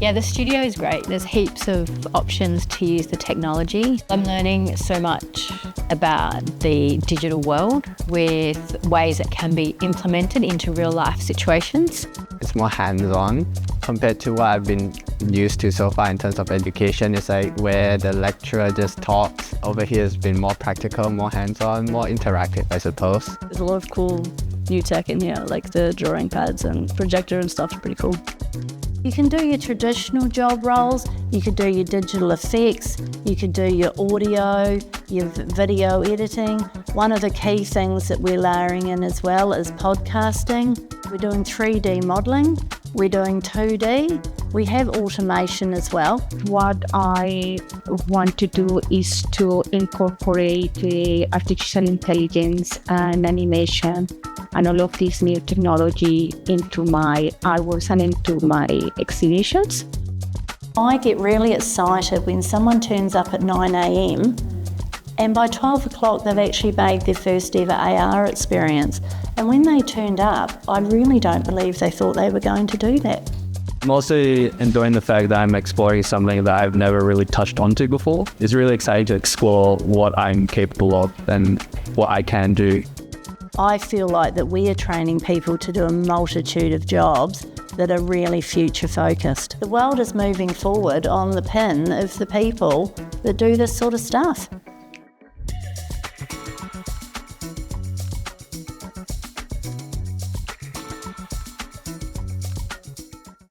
Yeah, the studio is great. There's heaps of options to use the technology. I'm learning so much about the digital world with ways that can be implemented into real life situations. It's more hands-on compared to what I've been used to so far in terms of education. It's like where the lecturer just talks. Over here has been more practical, more hands-on, more interactive, I suppose. There's a lot of cool new tech in here, like the drawing pads and projector and stuff. Pretty cool. You can do your traditional job roles, you could do your digital effects, you could do your audio, your video editing. One of the key things that we're layering in as well is podcasting. We're doing 3D modelling, we're doing 2D, we have automation as well. What I want to do is to incorporate artificial intelligence and animation and all of this new technology into my artworks and into my exhibitions. I get really excited when someone turns up at 9 a.m. and by 12 o'clock they've actually made their first ever AR experience. And when they turned up, I really don't believe they thought they were going to do that. I'm also enjoying the fact that I'm exploring something that I've never really touched onto before. It's really exciting to explore what I'm capable of and what I can do. I feel like that we are training people to do a multitude of jobs that are really future focused. The world is moving forward on the pin of the people that do this sort of stuff.